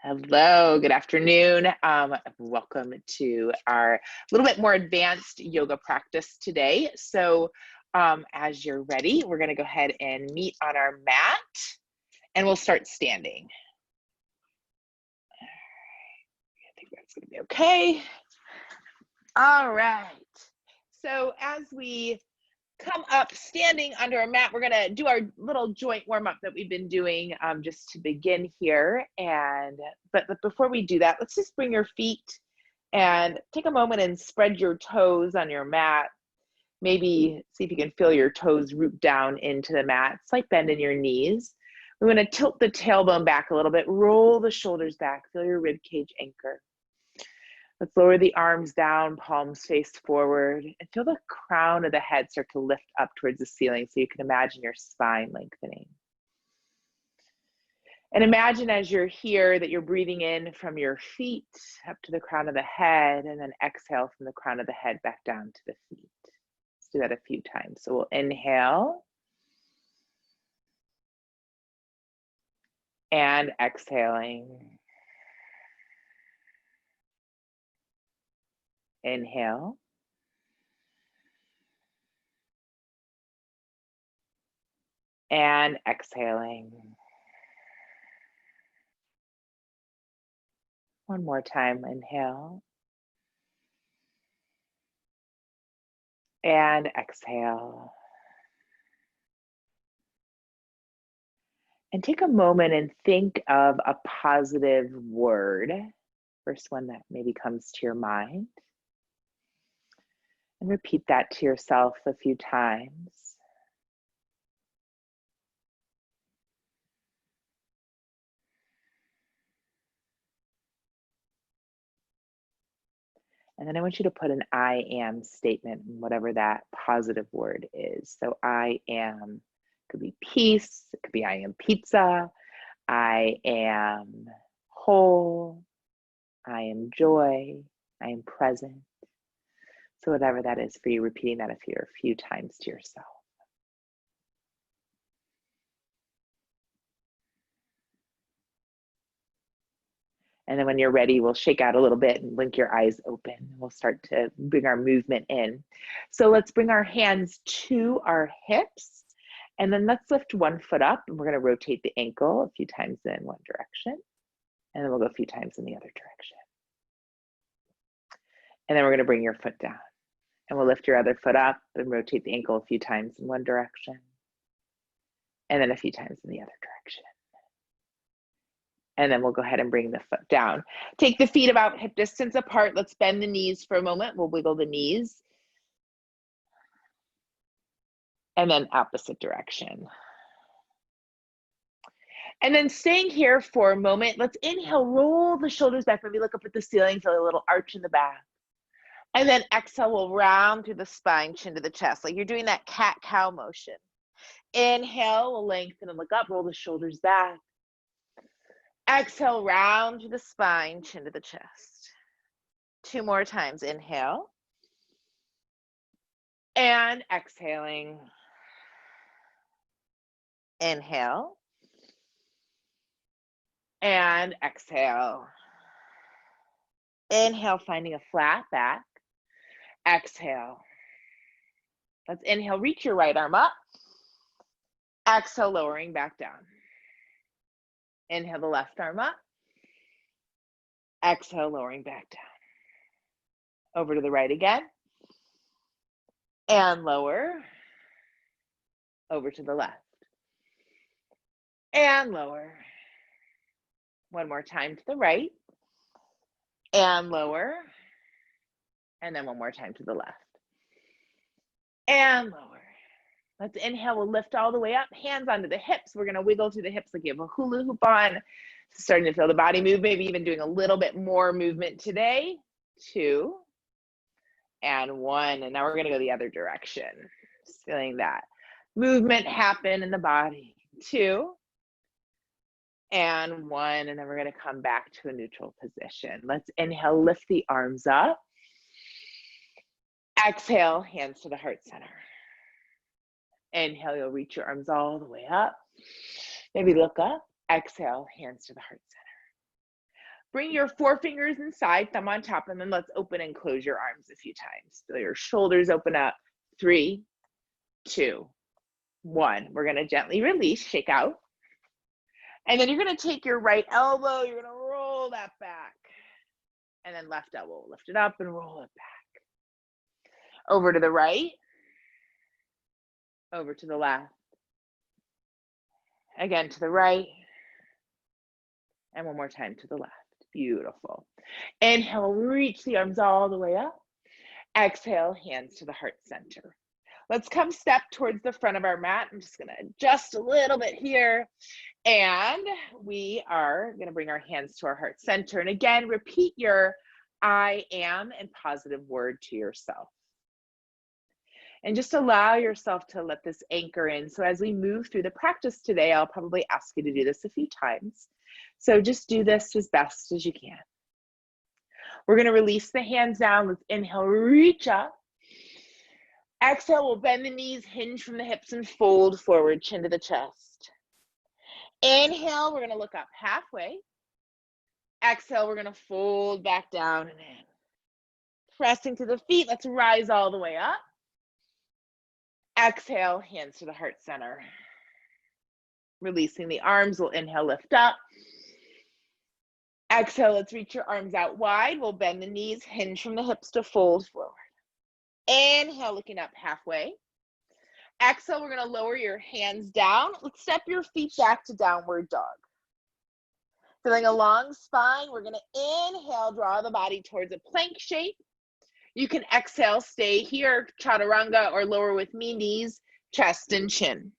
Hello, good afternoon. Welcome to our little bit more advanced yoga practice today. So as you're ready, we're gonna go ahead and meet on our mat and we'll start standing. I think that's gonna be okay. All right, so as we come up standing under a mat, we're gonna do our little joint warm up that we've been doing just to begin here. But before we do that, let's just bring your feet and take a moment and spread your toes on your mat. Maybe see if you can feel your toes root down into the mat. Slight bend in your knees. We're gonna tilt the tailbone back a little bit, roll the shoulders back, feel your rib cage anchor. Let's lower the arms down, palms face forward, and feel the crown of the head start to lift up towards the ceiling so you can imagine your spine lengthening. And imagine as you're here that you're breathing in from your feet up to the crown of the head, and then exhale from the crown of the head back down to the feet. Let's do that a few times. So we'll inhale and exhaling. Inhale. And exhaling. One more time, inhale. And exhale. And take a moment and think of a positive word. First one that maybe comes to your mind. And repeat that to yourself a few times. And then I want you to put an I am statement in whatever that positive word is. So I am, could be peace, it could be I am pizza, I am whole, I am joy, I am present. So whatever that is for you, repeating that a few times to yourself. And then when you're ready, we'll shake out a little bit and blink your eyes open. We'll start to bring our movement in. So let's bring our hands to our hips. And then let's lift one foot up, and we're gonna rotate the ankle a few times in one direction. And then we'll go a few times in the other direction. And then we're gonna bring your foot down. And we'll lift your other foot up and rotate the ankle a few times in one direction. And then a few times in the other direction. And then we'll go ahead and bring the foot down. Take the feet about hip distance apart. Let's bend the knees for a moment. We'll wiggle the knees. And then opposite direction. And then staying here for a moment, let's inhale, roll the shoulders back. Maybe look up at the ceiling, feel a little arch in the back. And then exhale, we'll round through the spine, chin to the chest, like you're doing that cat-cow motion. Inhale, we'll lengthen and look up, roll the shoulders back. Exhale, round through the spine, chin to the chest. Two more times, inhale. And exhaling. Inhale. And exhale. Inhale, finding a flat back. Exhale. Let's inhale, reach your right arm up. Exhale, lowering back down. Inhale the left arm up. Exhale, lowering back down. Over to the right again. And lower. Over to the left. And lower. One more time to the right. And lower. And then one more time to the left. And lower. Let's inhale, we'll lift all the way up, hands onto the hips. We're gonna wiggle through the hips like you have a hula hoop on. Starting to feel the body move, maybe even doing a little bit more movement today. 2 and 1, and now we're gonna go the other direction. Just feeling that movement happen in the body. 2 and 1, and then we're gonna come back to a neutral position. Let's inhale, lift the arms up. Exhale, hands to the heart center. Inhale, you'll reach your arms all the way up. Maybe look up. Exhale, hands to the heart Bring your forefingers inside, thumb on top, and then let's open and close your arms a few times. Feel your shoulders open up. 3, 2, 1. We're going to gently release, shake out. And then you're going to take your right elbow, you're going to roll that back. And then left elbow, lift it up and roll it back. Over to the right. Over to the left. Again to the right. And one more time to the left. Beautiful. Inhale, reach the arms all the way up. Exhale, hands to the heart center. Let's come step towards the front of our mat. I'm just gonna adjust a little bit here. And we are gonna bring our hands to our heart center. And again, repeat your I am and positive word to yourself. And just allow yourself to let this anchor in. So as we move through the practice today, I'll probably ask you to do this a few times. So just do this as best as you can. We're gonna release the hands down. Let's inhale, reach up. Exhale, we'll bend the knees, hinge from the hips and fold forward, chin to the chest. Inhale, we're gonna look up halfway. Exhale, we're gonna fold back down and in. Pressing to the feet, let's rise all the way up. Exhale, hands to the heart center. Releasing the arms, we'll inhale, lift up. Exhale, let's reach your arms out wide. We'll bend the knees, hinge from the hips to fold forward. Inhale, looking up halfway. Exhale, we're gonna lower your hands down. Let's step your feet back to downward dog. Feeling a long spine, we're gonna inhale, draw the body towards a plank shape. You can exhale, stay here, chaturanga, or lower with me, knees, chest, and chin.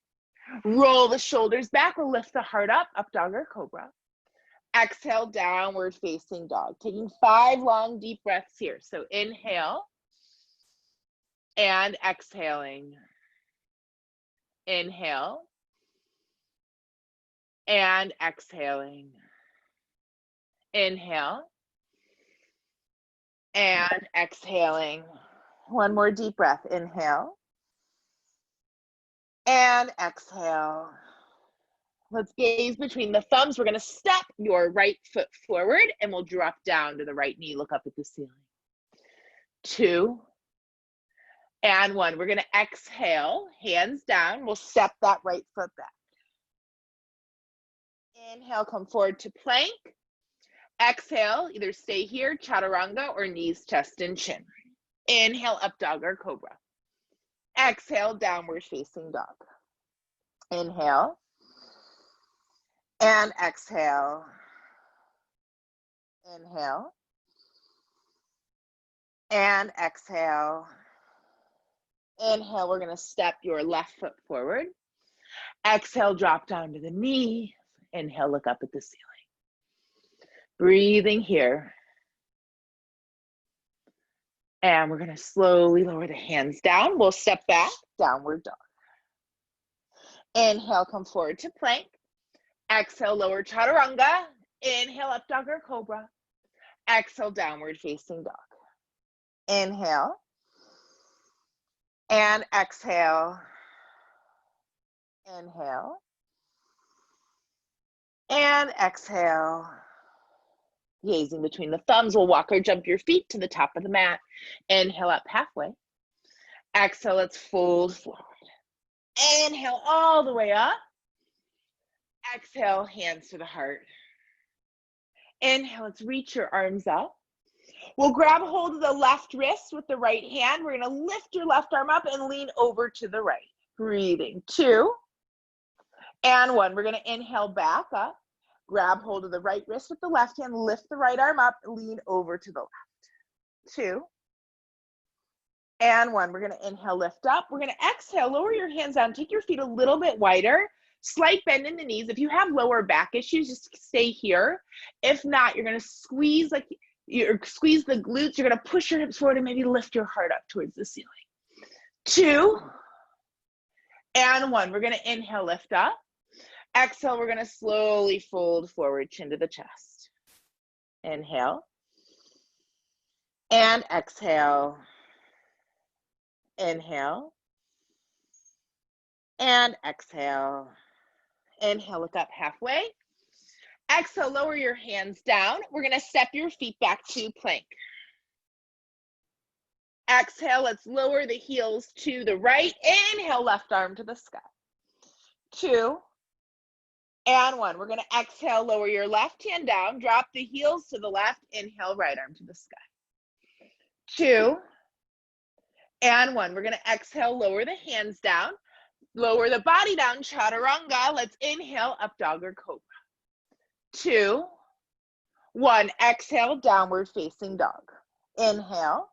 Roll the shoulders back, or lift the heart up dog or cobra. Exhale, downward facing dog. Taking 5 long, deep breaths here. So inhale, and exhaling. Inhale, and exhaling. Inhale, and exhaling. One more deep breath. Inhale, and exhale. Let's gaze between the thumbs. We're going to step your right foot forward, and we'll drop down to the right knee. Look up at the ceiling. 2, and 1. We're going to exhale, hands down. We'll step that right foot back. Inhale, come forward to plank. Exhale, either stay here, chaturanga, or knees, chest, and chin. Inhale, up dog or cobra. Exhale, downward facing dog. Inhale, and exhale. Inhale, and exhale. Inhale, we're gonna step your left foot forward. Exhale, drop down to the knee. Inhale, look up at the ceiling. Breathing here. And we're gonna slowly lower the hands down. We'll step back, downward dog. Inhale, come forward to plank. Exhale, lower chaturanga. Inhale, up dog or cobra. Exhale, downward facing dog. Inhale. And exhale. Inhale. And exhale. Gazing between the thumbs, we'll walk or jump your feet to the top of the mat. Inhale up halfway. Exhale, let's fold forward. Inhale all the way up. Exhale, hands to the heart. Inhale, let's reach your arms up. We'll grab hold of the left wrist with the right hand. We're gonna lift your left arm up and lean over to the right. Breathing, 2, and 1. We're gonna inhale back up. Grab hold of the right wrist with the left hand, lift the right arm up, lean over to the left. 2, and 1. We're gonna inhale, lift up. We're gonna exhale, lower your hands down, take your feet a little bit wider, slight bend in the knees. If you have lower back issues, just stay here. If not, you're gonna squeeze the glutes, you're gonna push your hips forward and maybe lift your heart up towards the ceiling. 2, and 1. We're gonna inhale, lift up. Exhale, we're gonna slowly fold forward, chin to the chest. Inhale. And exhale. Inhale. And exhale. Inhale, look up halfway. Exhale, lower your hands down. We're gonna step your feet back to plank. Exhale, let's lower the heels to the right. Inhale, left arm to the sky. 2 and 1. We're gonna exhale, lower your left hand down, drop the heels to the left, inhale, right arm to the sky. 2 and 1. We're gonna exhale, lower the hands down, lower the body down, chaturanga. Let's inhale, up dog or cobra. 2 1. Exhale, downward facing dog. Inhale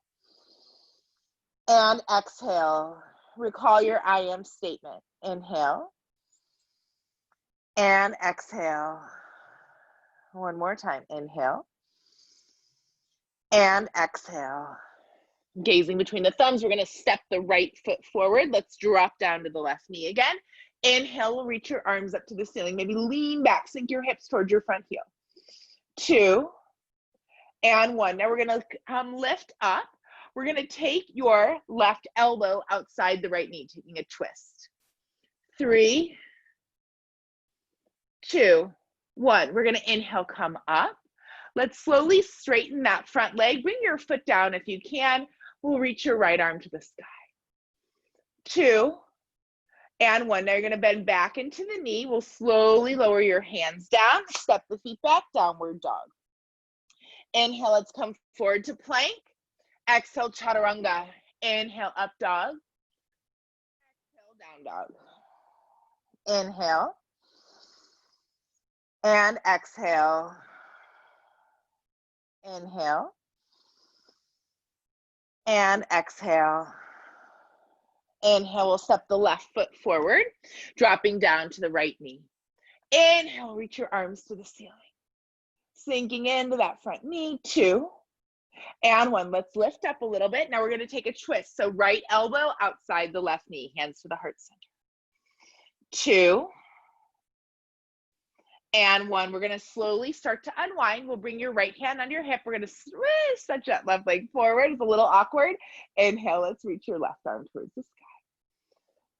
and exhale. Recall your I am statement. Inhale and exhale. One more time. Inhale and exhale. Gazing between the thumbs, we're going to step the right foot forward. Let's drop down to the left knee again. Inhale, reach your arms up to the ceiling. Maybe lean back, sink your hips towards your front heel. 2 and 1. Now we're going to lift up. We're going to take your left elbow outside the right knee, taking a twist. 3 2 1. We're going to inhale, come up. Let's slowly straighten that front leg. Bring your foot down if you can. We'll reach your right arm to the sky. 2 and 1. Now you're going to bend back into the knee. We'll slowly lower your hands down. Step the feet back, downward dog. Inhale, let's come forward to plank. Exhale, chaturanga. Inhale, up dog. Exhale, down dog. Inhale and exhale. Inhale and exhale. Inhale, we'll step the left foot forward, dropping down to the right knee. Inhale, reach your arms to the ceiling. Sinking into that front knee. 2 and 1. Let's lift up a little bit. Now we're going to take a twist. So right elbow outside the left knee, hands to the heart center. 2 and 1. We're going to slowly start to unwind. We'll bring your right hand under your hip. We're going to stretch that left leg forward. It's a little awkward. Inhale, let's reach your left arm towards the sky.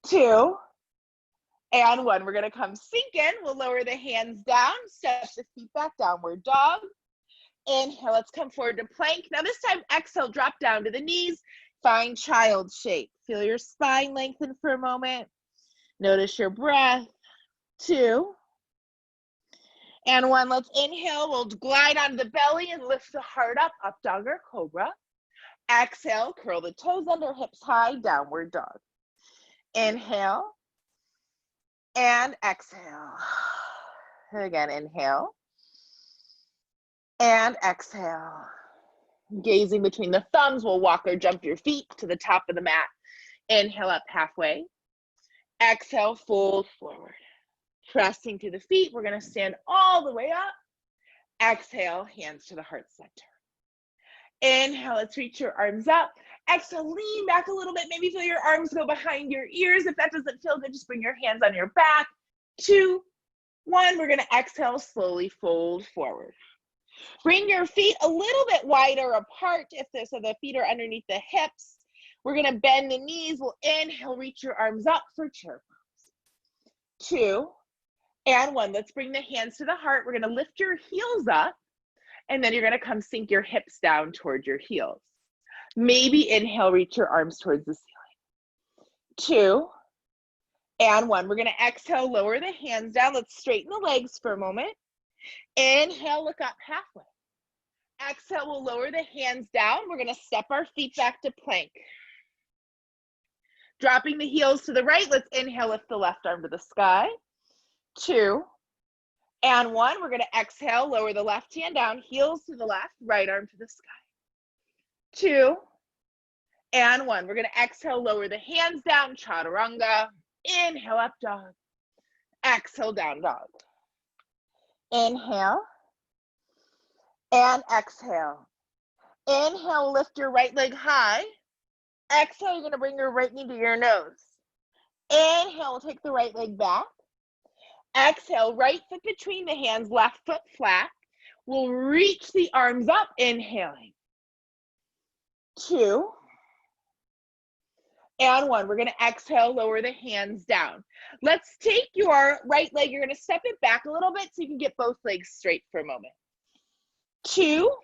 2 and 1. We're going to come sink in. We'll lower the hands down, step the feet back, downward dog. Inhale, let's come forward to plank. Now this time, exhale, drop down to the knees. Find child shape. Feel your spine lengthen for a moment. Notice your breath. 2 and 1. Let's inhale. We'll glide onto the belly and lift the heart up dog or cobra. Exhale, curl the toes under, hips high, downward dog. Inhale and exhale. Again, inhale and exhale. Gazing between the thumbs, we'll walk or jump your feet to the top of the mat. Inhale up halfway. Exhale, fold forward. Pressing to the feet, we're going to stand all the way up. Exhale, hands to the heart center. Inhale, let's reach your arms up. Exhale, lean back a little bit. Maybe feel your arms go behind your ears. If that doesn't feel good, just bring your hands on your back. 2 1. We're going to exhale, slowly fold forward. Bring your feet a little bit wider apart so the feet are underneath the hips. We're going to bend the knees. We'll inhale, reach your arms up for chair pose. 2 and 1. Let's bring the hands to the heart. We're going to lift your heels up, and then you're going to come sink your hips down towards your heels. Maybe inhale, reach your arms towards the ceiling. 2 and 1. We're going to exhale, lower the hands down. Let's straighten the legs for a moment. Inhale, look up halfway. Exhale, we'll lower the hands down. We're going to step our feet back to plank. Dropping the heels to the right. Let's inhale, lift the left arm to the sky. 2 and 1. We're going to exhale, lower the left hand down, heels to the left, right arm to the sky. 2 and 1. We're going to exhale, lower the hands down, chaturanga. Inhale, up dog. Exhale, down dog. Inhale and exhale. Inhale, lift your right leg high. Exhale, you're going to bring your right knee to your nose. Inhale, take the right leg back. Exhale, right foot between the hands, left foot flat. We'll reach the arms up, inhaling. 2 And one. We're gonna exhale, lower the hands down. Let's take your right leg, you're gonna step it back a little bit so you can get both legs straight for a moment. 2.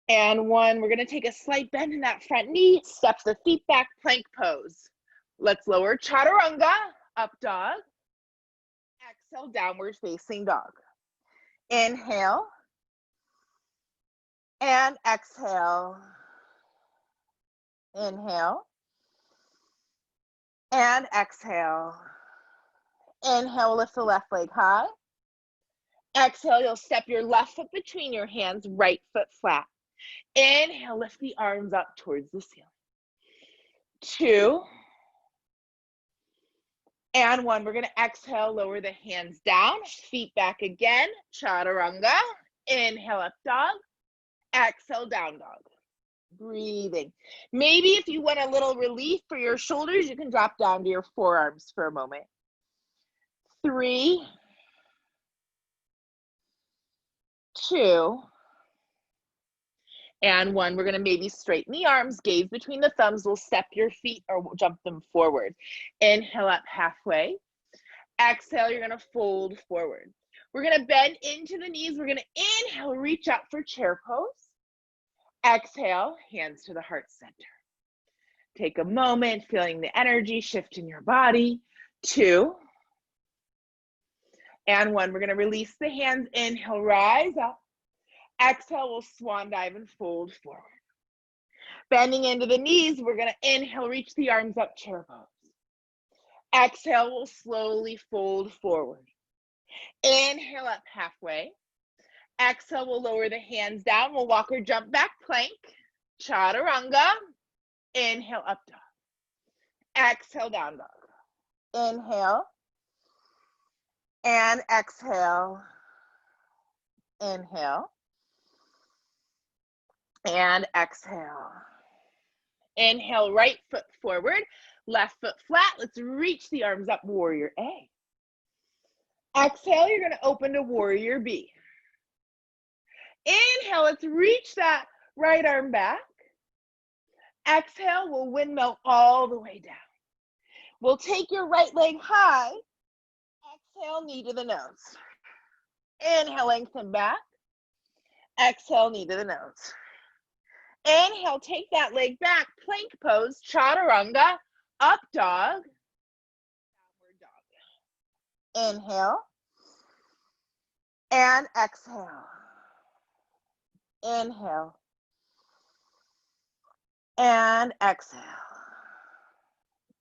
And 1. We're gonna take a slight bend in that front knee, step the feet back, plank pose. Let's lower, chaturanga, up dog. Exhale, downward facing dog. Inhale. And exhale. Inhale. And exhale. Inhale, lift the left leg high. Exhale, you'll step your left foot between your hands, right foot flat. Inhale, lift the arms up towards the ceiling. 2. And 1. We're gonna exhale, lower the hands down, feet back again, chaturanga. Inhale, up dog. Exhale, down dog. Breathing. Maybe if you want a little relief for your shoulders, you can drop down to your forearms for a moment. 3, 2, and 1. We're gonna maybe straighten the arms, gaze between the thumbs. We'll step your feet or jump them forward. Inhale up halfway. Exhale, you're gonna fold forward. We're gonna bend into the knees. We're gonna inhale, reach up for chair pose. Exhale, hands to the heart center. Take a moment, feeling the energy shift in your body. 2, and 1. We're gonna release the hands, inhale, rise up. Exhale, we'll swan dive and fold forward. Bending into the knees, we're gonna inhale, reach the arms up, chair pose. Exhale, we'll slowly fold forward. Inhale up halfway. Exhale, we'll lower the hands down. We'll walk or jump back plank. Chaturanga. Inhale, up dog. Exhale, down dog. Inhale. And exhale. Inhale. And exhale. Inhale, right foot forward. Left foot flat. Let's reach the arms up, warrior A. Exhale, you're gonna open to warrior B. Inhale, let's reach that right arm back. Exhale, we'll windmill all the way down. We'll take your right leg high. Exhale, knee to the nose. Inhale, lengthen back. Exhale, knee to the nose. Inhale, take that leg back, plank pose, chaturanga, up dog, downward dog. Inhale, and exhale. Inhale, and exhale.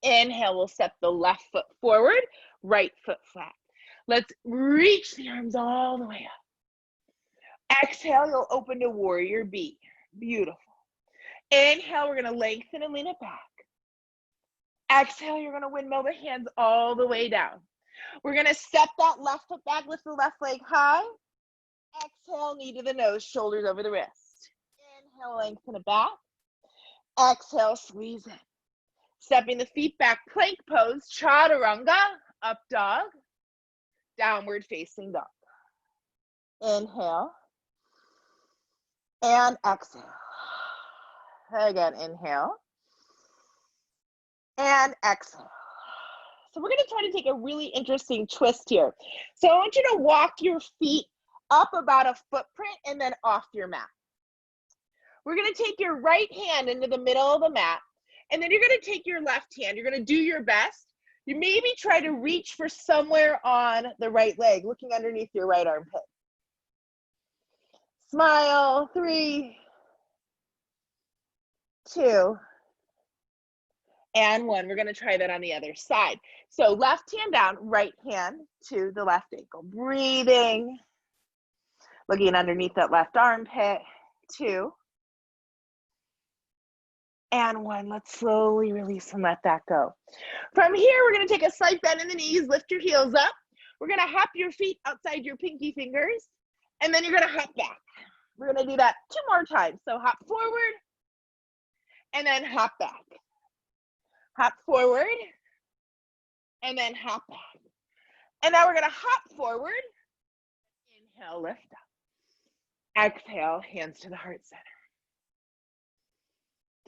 Inhale, we'll step the left foot forward, right foot flat. Let's reach the arms all the way up. Exhale, you'll open to warrior B. Beautiful. Inhale, we're gonna lengthen and lean it back. Exhale, you're gonna windmill the hands all the way down. We're gonna step that left foot back, lift the left leg high. Exhale, knee to the nose, shoulders over the wrist. Inhale, lengthen it back. Exhale, squeeze it. Stepping the feet back, plank pose, chaturanga, up dog, downward facing dog. Inhale, and exhale. Again, inhale, and exhale. So we're gonna try to take a really interesting twist here. So I want you to walk your feet up about a footprint and then off your mat. We're gonna take your right hand into the middle of the mat, and then you're gonna take your left hand. You're gonna do your best. You maybe try to reach for somewhere on the right leg, looking underneath your right armpit. Smile, 3, 2, and 1. We're gonna try that on the other side. So left hand down, right hand to the left ankle. Breathing, looking underneath that left armpit. 2, and 1. Let's slowly release and let that go. From here, we're gonna take a slight bend in the knees, lift your heels up. We're gonna hop your feet outside your pinky fingers, and then you're gonna hop back. We're gonna do that 2 more times. So hop forward, and then hop back. Hop forward, and then hop back. And now we're gonna hop forward. Inhale, lift up. Exhale, hands to the heart center.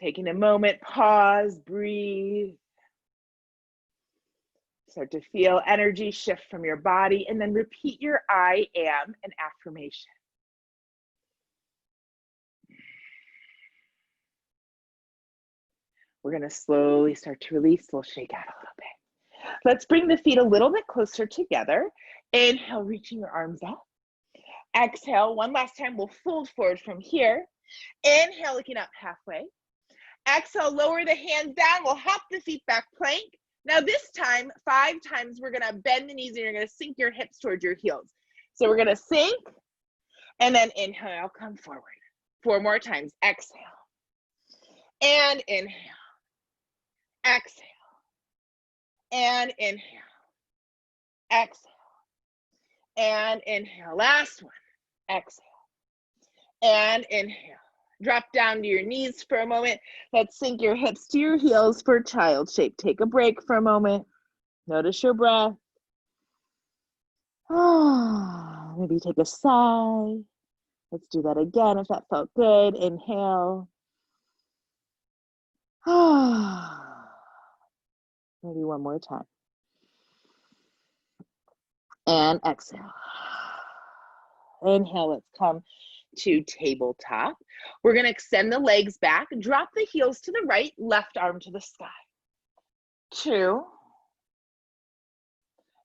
Taking a moment, pause, breathe. Start to feel energy shift from your body, and then repeat your I am an affirmation. We're going to slowly start to release. We'll shake out a little bit. Let's bring the feet a little bit closer together. Inhale, reaching your arms up. Exhale, one last time, we'll fold forward from here. Inhale, looking up halfway. Exhale, lower the hands down. We'll hop the feet back, plank. Now this time, 5 times, we're gonna bend the knees and you're gonna sink your hips towards your heels. So we're gonna sink and then inhale, come forward. 4 more times, exhale. And inhale, exhale. And inhale, exhale. And inhale, last one, exhale. And inhale. Drop down to your knees for a moment. Let's sink your hips to your heels for child shape. Take a break for a moment. Notice your breath. Maybe take a sigh. Let's do that again if that felt good. Inhale. Maybe one more time. And exhale. Inhale, let's come to tabletop. We're going to extend the legs back, drop the heels to the right, left arm to the sky. 2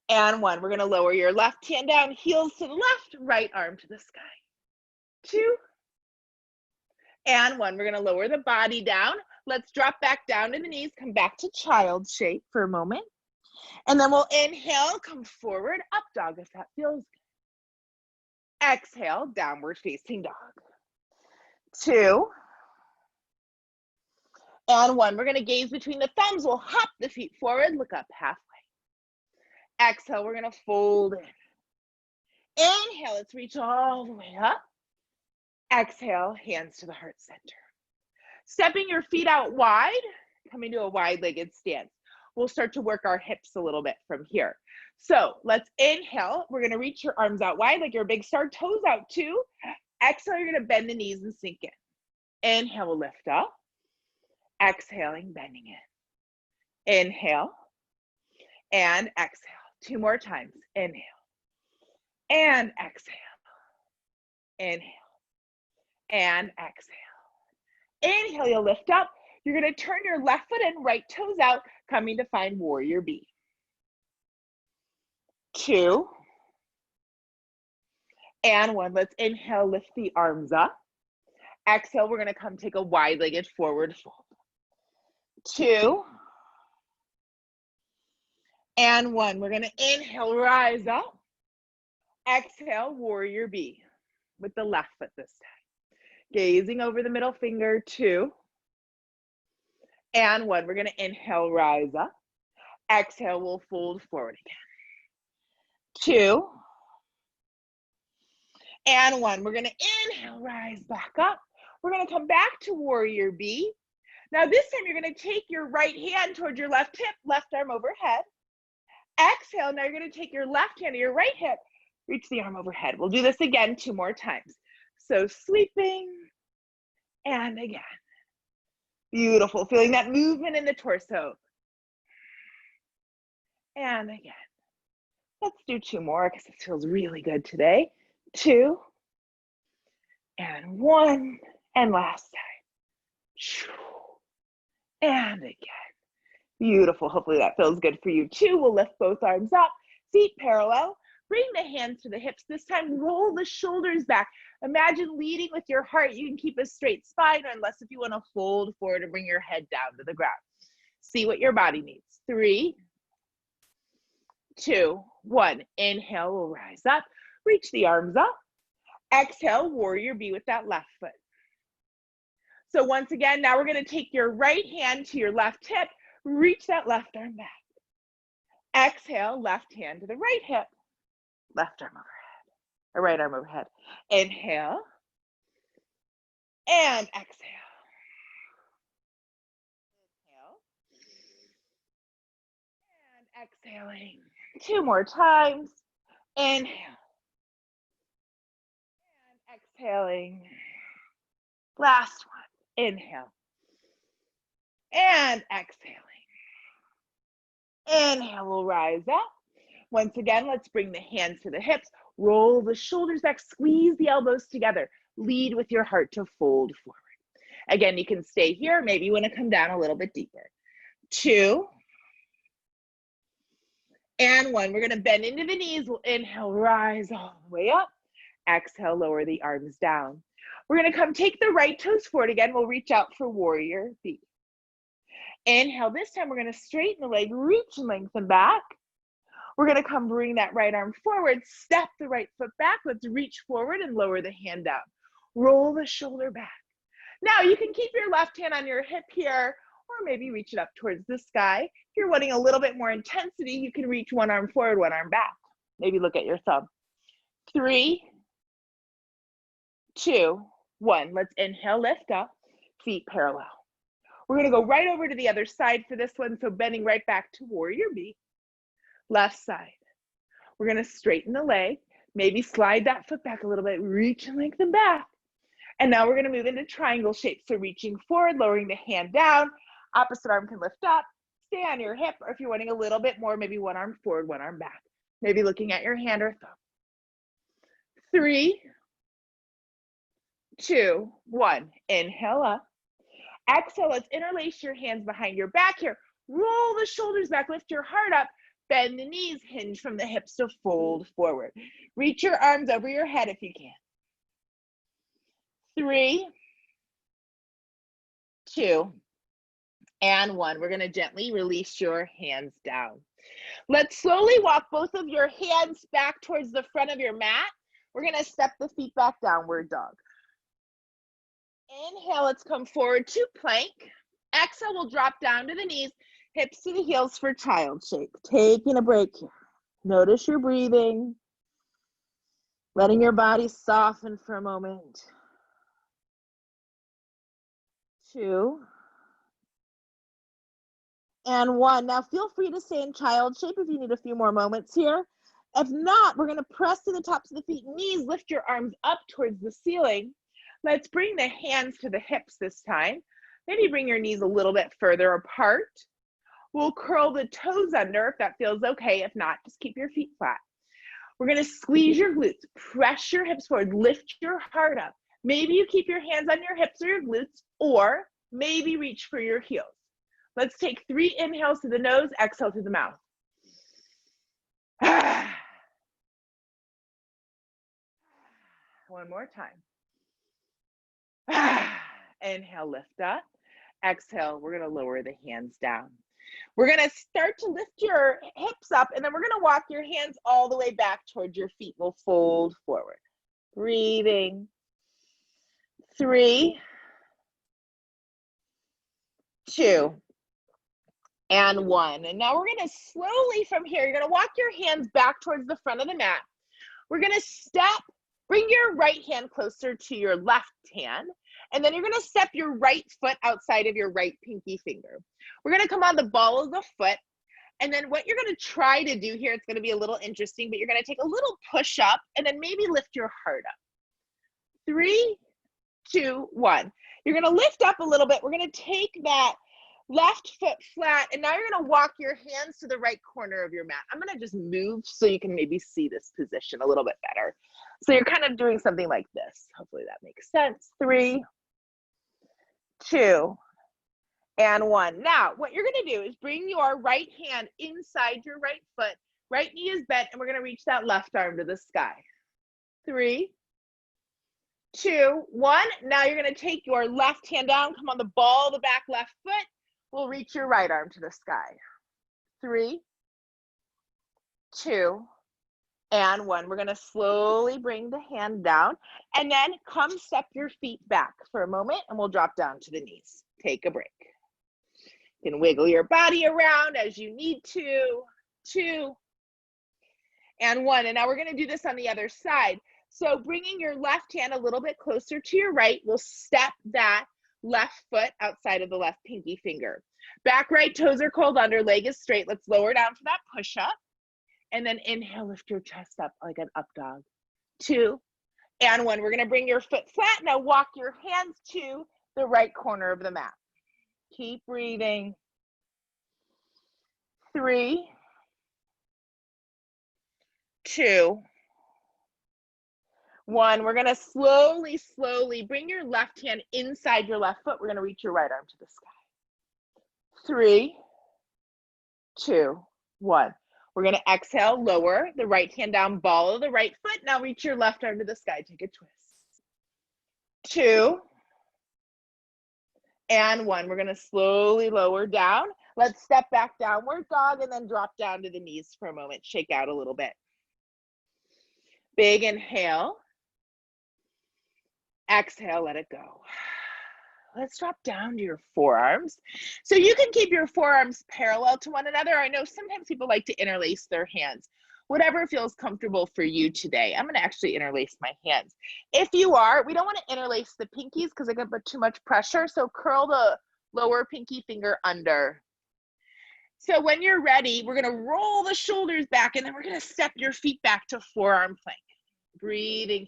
and 1. We're going to lower your left hand down, heels to the left, right arm to the sky. 2 and 1. We're going to lower the body down. Let's drop back down to the knees, come back to child shape for a moment. And then we'll inhale, come forward, up dog if that feels good. Exhale, downward facing dog. 2 and 1. We're going to gaze between the thumbs. We'll hop the feet forward, look up halfway. Exhale, we're going to fold in. Inhale, let's reach all the way up. Exhale, hands to the heart center. Stepping your feet out wide, coming to a wide-legged stance. We'll start to work our hips a little bit from here. So let's inhale. We're going to reach your arms out wide like you're a big star, toes out too. Exhale, you're going to bend the knees and sink in. Inhale, we'll lift up. Exhaling, bending in. Inhale and exhale. 2 more times. Inhale and exhale. Inhale and exhale. Inhale, you'll lift up. You're going to turn your left foot in, right toes out, coming to find warrior B. 2 and 1. Let's inhale, lift the arms up. Exhale, we're going to come take a wide-legged forward fold. 2 and 1. We're going to inhale, rise up. Exhale, warrior B with the left foot this time. Gazing over the middle finger. 2 and 1. We're going to inhale, rise up. Exhale, we'll fold forward again. 2 and 1. We're going to inhale, rise back up. We're going to come back to warrior B. Now this time you're going to take your right hand towards your left hip, left arm overhead. Exhale, now you're going to take your left hand to your right hip, reach the arm overhead. We'll do this again 2 more times. So sweeping and again. Beautiful, feeling that movement in the torso. And again. Let's do 2 more because this feels really good today. 2 and 1 and last time. And again. Beautiful. Hopefully that feels good for you too. We'll lift both arms up, feet parallel. Bring the hands to the hips. This time, roll the shoulders back. Imagine leading with your heart. You can keep a straight spine, unless if you want to fold forward and bring your head down to the ground. See what your body needs. 3, 2, 1. Inhale, we'll rise up. Reach the arms up. Exhale, warrior B with that left foot. So once again, now we're going to take your right hand to your left hip. Reach that left arm back. Exhale, left hand to the right hip. Left arm overhead, or right arm overhead. Inhale and exhale. Inhale and exhaling. 2 more times. Inhale and exhaling. Last one. Inhale And exhaling. Inhale, we'll rise up. Once again, let's bring the hands to the hips. Roll the shoulders back, squeeze the elbows together. Lead with your heart to fold forward. Again, you can stay here. Maybe you want to come down a little bit deeper. 2 and 1. We're going to bend into the knees. We'll inhale, rise all the way up. Exhale, lower the arms down. We're going to come take the right toes forward again. We'll reach out for warrior B. Inhale, this time we're going to straighten the leg, reach and lengthen back. We're going to come bring that right arm forward, step the right foot back. Let's reach forward and lower the hand down. Roll the shoulder back. Now you can keep your left hand on your hip here, or maybe reach it up towards the sky. If you're wanting a little bit more intensity, you can reach one arm forward, one arm back. Maybe look at your thumb. 3, 2, 1. Let's inhale, lift up, feet parallel. We're going to go right over to the other side for this one, so bending right back to warrior B. Left side. We're going to straighten the leg, maybe slide that foot back a little bit, reach and lengthen back. And now we're going to move into triangle shape. So reaching forward, lowering the hand down, opposite arm can lift up, stay on your hip, or if you're wanting a little bit more, maybe one arm forward, one arm back. Maybe looking at your hand or thumb. 3, 2, 1. Inhale up. Exhale, let's interlace your hands behind your back here. Roll the shoulders back, lift your heart up, bend the knees, hinge from the hips to fold forward. Reach your arms over your head if you can. 3, 2, and 1. We're going to gently release your hands down. Let's slowly walk both of your hands back towards the front of your mat. We're going to step the feet back, downward dog. Inhale, let's come forward to plank. Exhale, we'll drop down to the knees, hips to the heels for child shape. Taking a break here. Notice your breathing. Letting your body soften for a moment. 2 and 1. Now feel free to stay in child shape if you need a few more moments here. If not, we're going to press to the tops of the feet, knees, lift your arms up towards the ceiling. Let's bring the hands to the hips this time. Maybe bring your knees a little bit further apart. We'll curl the toes under if that feels okay. If not, just keep your feet flat. We're going to squeeze your glutes, press your hips forward, lift your heart up. Maybe you keep your hands on your hips or your glutes, or maybe reach for your heels. Let's take 3 inhales to the nose, exhale to the mouth. One more time. Inhale, lift up. Exhale, we're going to lower the hands down. We're going to start to lift your hips up, and then we're going to walk your hands all the way back towards your feet. We'll fold forward. Breathing. 3, 2, and 1. And now we're going to slowly from here, you're going to walk your hands back towards the front of the mat. We're going to step, bring your right hand closer to your left hand, and then you're going to step your right foot outside of your right pinky finger. We're going to come on the ball of the foot, and then what you're going to try to do here, it's going to be a little interesting, but you're going to take a little push up, and then maybe lift your heart up. 3, 2, 1. You're going to lift up a little bit. We're going to take that left foot flat, and now you're going to walk your hands to the right corner of your mat. I'm going to just move so you can maybe see this position a little bit better. So you're kind of doing something like this. Hopefully that makes sense. 3, 2, and 1. Now, what you're going to do is bring your right hand inside your right foot. Right knee is bent, and we're going to reach that left arm to the sky. 3, 2, 1. Now you're going to take your left hand down, come on the ball of the back left foot. We'll reach your right arm to the sky. 3, 2, and 1. We're going to slowly bring the hand down, and then come step your feet back for a moment, and we'll drop down to the knees. Take a break. You can wiggle your body around as you need to. 2, and 1. And now we're going to do this on the other side. So bringing your left hand a little bit closer to your right, we'll step that left foot outside of the left pinky finger. Back right toes are curled under, leg is straight. Let's lower down for that push up. And then inhale, lift your chest up like an up dog. 2, and 1. We're going to bring your foot flat. Now walk your hands to the right corner of the mat. Keep breathing. 3, 2, 1. We're gonna slowly, slowly bring your left hand inside your left foot. We're gonna reach your right arm to the sky. 3, 2, 1. We're gonna exhale, lower the right hand down, ball of the right foot. Now reach your left arm to the sky, take a twist. 2, and 1. We're gonna slowly lower down. Let's step back, downward dog, and then drop down to the knees for a moment. Shake out a little bit. Big inhale. Exhale, let it go. Let's drop down to your forearms. So you can keep your forearms parallel to one another. I know sometimes people like to interlace their hands. Whatever feels comfortable for you today. I'm going to actually interlace my hands. If you are, we don't want to interlace the pinkies because it can put too much pressure. So curl the lower pinky finger under. So when you're ready, we're going to roll the shoulders back and then we're going to step your feet back to forearm plank. Breathing here.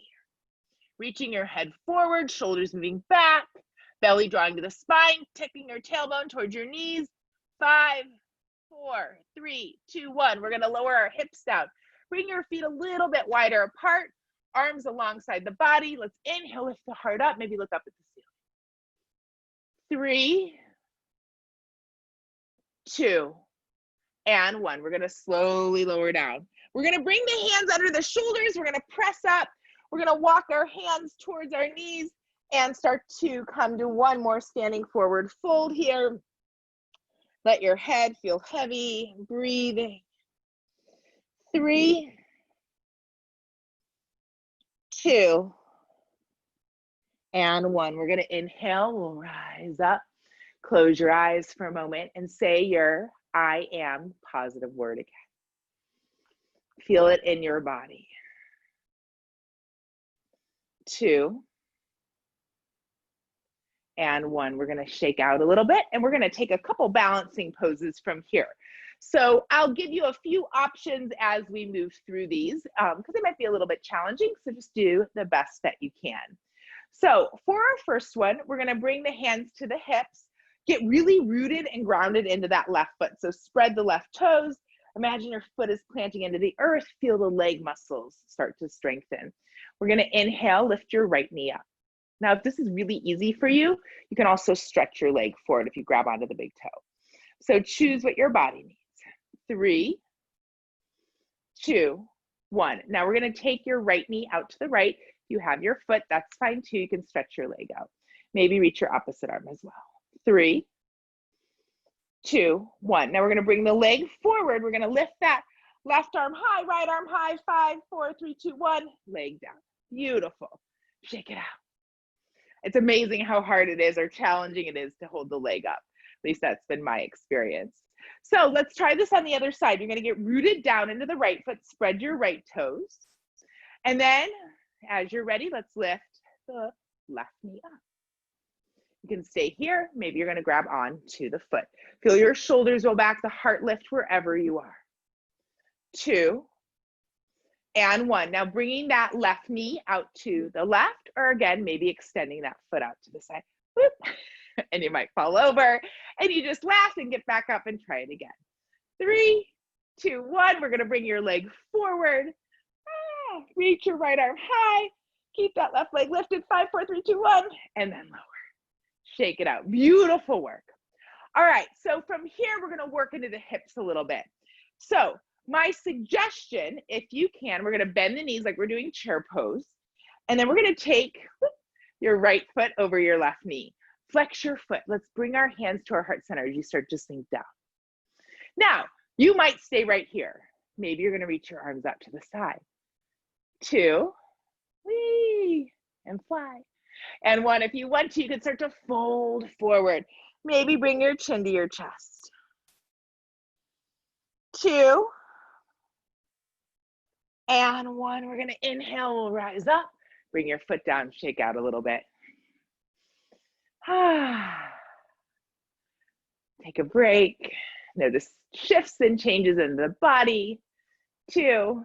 Reaching your head forward, shoulders moving back, belly drawing to the spine, taking your tailbone towards your knees. 5, 4, 3, 2, 1. We're going to lower our hips down. Bring your feet a little bit wider apart, arms alongside the body. Let's inhale, lift the heart up, maybe look up at the ceiling. 3, 2, and 1. We're going to slowly lower down. We're going to bring the hands under the shoulders. We're going to press up. We're going to walk our hands towards our knees and start to come to one more standing forward fold here. Let your head feel heavy. Breathing. 3, 2, and 1. We're going to inhale. We'll rise up. Close your eyes for a moment and say your I am positive word again. Feel it in your body. 2, and 1. We're going to shake out a little bit and we're going to take a couple balancing poses from here. So I'll give you a few options as we move through these because they might be a little bit challenging. So just do the best that you can. So for our first one, we're going to bring the hands to the hips, get really rooted and grounded into that left foot. So spread the left toes. Imagine your foot is planting into the earth. Feel the leg muscles start to strengthen. We're going to inhale, lift your right knee up. Now, if this is really easy for you, you can also stretch your leg forward if you grab onto the big toe. So choose what your body needs. 3, 2, 1. Now we're going to take your right knee out to the right. If you have your foot, that's fine too. You can stretch your leg out. Maybe reach your opposite arm as well. 3, 2, 1. Now we're going to bring the leg forward. We're going to lift that left arm high, right arm high. 5, 4, 3, 2, 1. Leg down. Beautiful. Shake it out. It's amazing how hard it is or challenging it is to hold the leg up. At least that's been my experience. So let's try this on the other side. You're going to get rooted down into the right foot. Spread your right toes. And then as you're ready, let's lift the left knee up. You can stay here. Maybe you're going to grab on to the foot. Feel your shoulders go back, the heart lift wherever you are. 2, and 1. Now bringing that left knee out to the left, or again, maybe extending that foot out to the side. Whoop. And you might fall over and you just laugh and get back up and try it again. 3, 2, 1. We're going to bring your leg forward. Reach your right arm high. Keep that left leg lifted. 5, 4, 3, 2, 1. And then lower. Shake it out. Beautiful work. All right. So from here, we're going to work into the hips a little bit. So my suggestion, if you can, we're going to bend the knees like we're doing chair pose. And then we're going to take your right foot over your left knee. Flex your foot. Let's bring our hands to our heart center as you start to sink down. Now, you might stay right here. Maybe you're going to reach your arms out to the side. 2, whee, and fly. And 1, if you want to, you can start to fold forward. Maybe bring your chin to your chest. 2, and 1. We're going to inhale, we'll rise up. Bring your foot down, shake out a little bit. Take a break. Notice shifts and changes in the body. 2,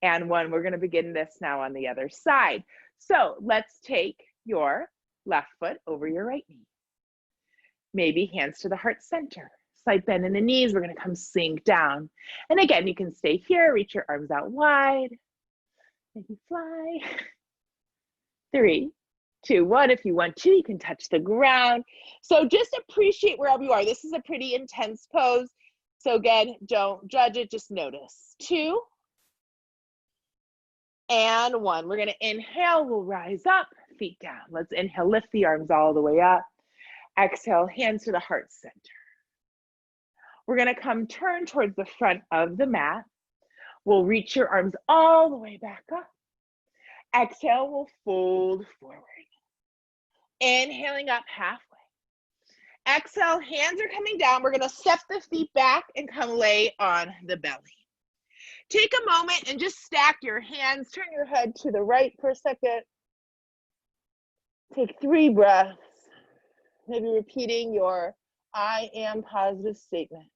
and 1. We're going to begin this now on the other side. So let's take your left foot over your right knee. Maybe hands to the heart center. Slight bend in the knees. We're going to come sink down. And again, you can stay here, reach your arms out wide. Maybe fly. 3, 2, 1. If you want to, you can touch the ground. So just appreciate wherever you are. This is a pretty intense pose. So again, don't judge it, just notice. 2 and 1. We're going to inhale, we'll rise up, feet down. Let's inhale, lift the arms all the way up. Exhale, hands to the heart center. We're going to come turn towards the front of the mat. We'll reach your arms all the way back up. Exhale, we'll fold forward. Inhaling up halfway. Exhale, hands are coming down. We're going to step the feet back and come lay on the belly. Take a moment and just stack your hands. Turn your head to the right for a second. Take 3 breaths. Maybe repeating your I am positive statement.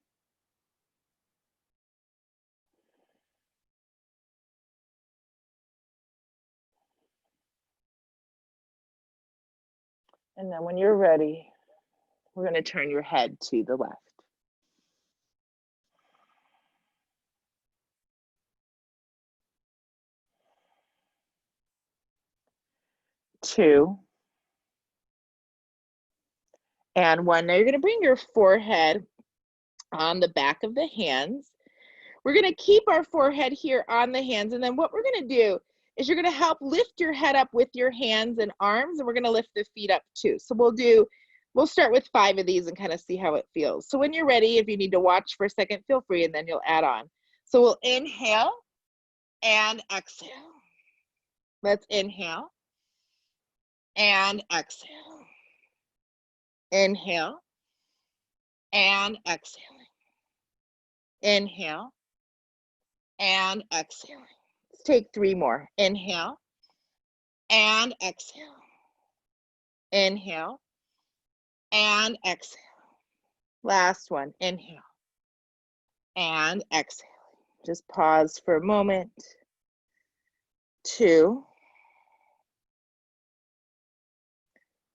And then when you're ready, we're going to turn your head to the left. 2 and 1. Now you're going to bring your forehead on the back of the hands. We're going to keep our forehead here on the hands, and then what we're going to do is you're going to help lift your head up with your hands and arms, and we're going to lift the feet up too. So we'll start with 5 of these and kind of see how it feels. So when you're ready, if you need to watch for a second, feel free, and then you'll add on. So we'll inhale and exhale. Let's inhale and exhale. Inhale and exhaling. Inhale and exhaling. Let's take 3 more. Inhale and exhale. Inhale and exhale. Last one. Inhale and exhale. Just pause for a moment. 2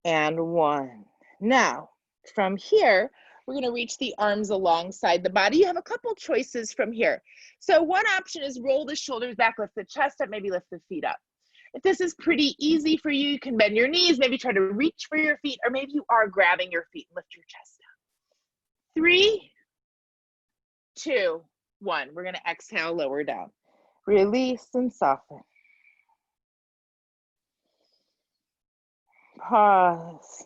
and 1. Now, from here, we're going to reach the arms alongside the body. You have a couple choices from here. So one option is roll the shoulders back, lift the chest up, maybe lift the feet up. If this is pretty easy for you, you can bend your knees, maybe try to reach for your feet, or maybe you are grabbing your feet and lift your chest up. 3, 2, 1. We're going to exhale, lower down. Release and soften. Pause.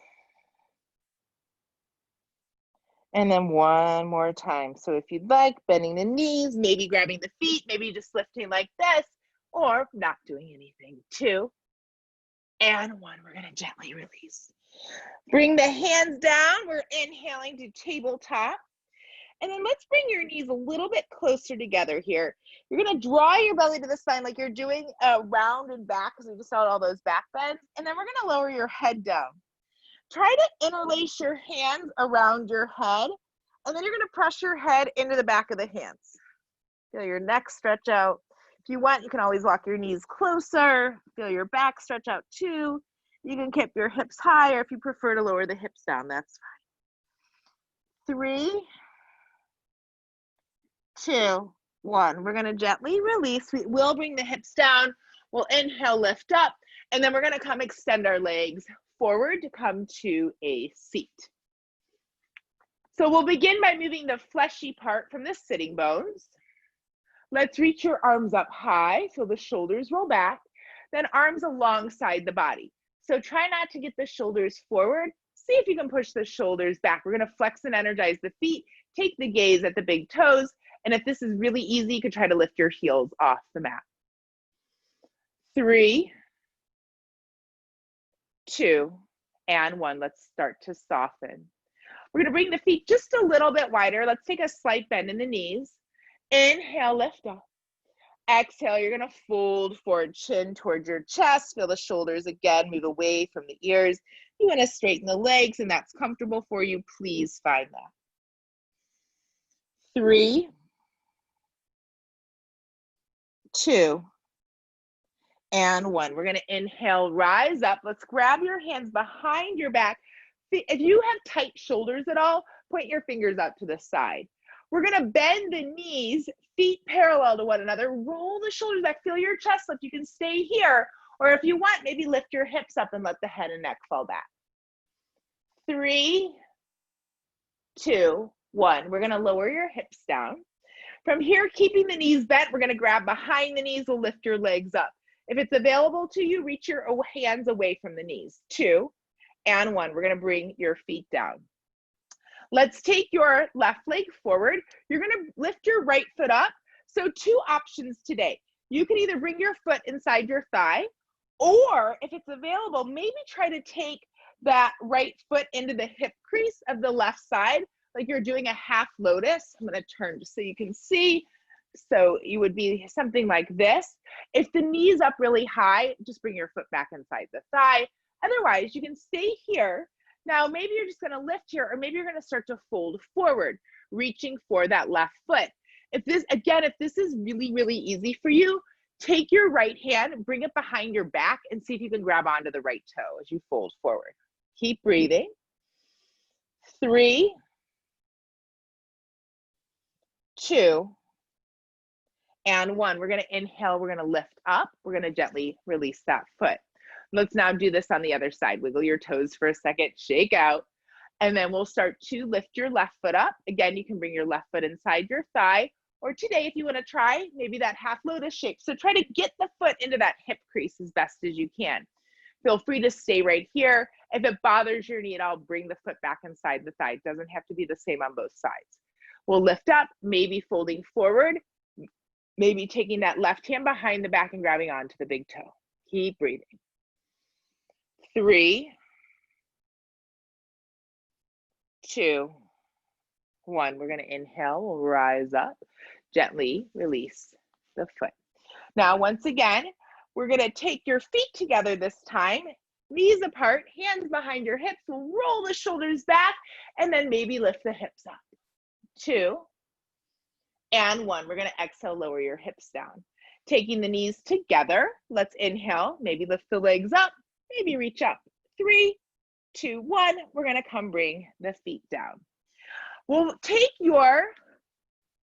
And then one more time. So if you'd like, bending the knees, maybe grabbing the feet, maybe just lifting like this, or not doing anything. 2 and 1. We're going to gently release. Bring the hands down. We're inhaling to tabletop. And then let's bring your knees a little bit closer together here. You're going to draw your belly to the spine like you're doing a round and back, because we just saw all those back bends. And then we're going to lower your head down. Try to interlace your hands around your head, and then you're going to press your head into the back of the hands. Feel your neck stretch out. If you want, you can always walk your knees closer. Feel your back stretch out too. You can keep your hips high, or if you prefer to lower the hips down, that's fine. 3, 2, 1. We're going to gently release. We will bring the hips down. We'll inhale, lift up, and then we're going to come extend our legs forward to come to a seat. So we'll begin by moving the fleshy part from the sitting bones. Let's reach your arms up high, so the shoulders roll back, then arms alongside the body. So try not to get the shoulders forward. See if you can push the shoulders back. We're going to flex and energize the feet. Take the gaze at the big toes. And if this is really easy, you could try to lift your heels off the mat. 3, 2, and 1. Let's start to soften. We're going to bring the feet just a little bit wider. Let's take a slight bend in the knees. Inhale, lift up. Exhale, you're going to fold forward, chin towards your chest. Feel the shoulders again, move away from the ears. You want to straighten the legs, and that's comfortable for you. Please find that. 3, 2, and 1. We're going to inhale, rise up. Let's grab your hands behind your back. if you have tight shoulders at all, point your fingers out to the side. We're gonna bend the knees, feet parallel to one another, roll the shoulders back, feel your chest lift. You can stay here, or if you want, maybe lift your hips up and let the head and neck fall back. 3, 2, 1. We're gonna lower your hips down. From here, keeping the knees bent, we're gonna grab behind the knees, we'll lift your legs up. If it's available to you, reach your hands away from the knees. 2 and 1. We're gonna bring your feet down. Let's take your left leg forward. You're gonna lift your right foot up. So 2 options today. You can either bring your foot inside your thigh, or if it's available, maybe try to take that right foot into the hip crease of the left side, like you're doing a half lotus. I'm gonna turn just so you can see. So you would be something like this. If the knee's up really high, just bring your foot back inside the thigh. Otherwise, you can stay here. Now, maybe you're just gonna lift here, or maybe you're gonna start to fold forward, reaching for that left foot. If this is really, really easy for you, take your right hand, bring it behind your back, and see if you can grab onto the right toe as you fold forward. Keep breathing. 3, 2, and 1. We're gonna inhale, we're gonna lift up, we're gonna gently release that foot. Let's now do this on the other side. Wiggle your toes for a second, shake out, and then we'll start to lift your left foot up. Again, you can bring your left foot inside your thigh, or today, if you wanna try, maybe that half lotus shape. So try to get the foot into that hip crease as best as you can. Feel free to stay right here. If it bothers your knee at all, bring the foot back inside the thigh. It doesn't have to be the same on both sides. We'll lift up, maybe folding forward, maybe taking that left hand behind the back and grabbing onto the big toe. Keep breathing. 3, 2, 1. We're gonna inhale, we'll rise up, gently release the foot. Now, once again, we're gonna take your feet together this time, knees apart, hands behind your hips, we'll roll the shoulders back, and then maybe lift the hips up. 2, and 1. We're gonna exhale, lower your hips down. Taking the knees together, let's inhale, maybe lift the legs up, maybe reach up. 3, 2, 1. We're gonna come bring the feet down. We'll take your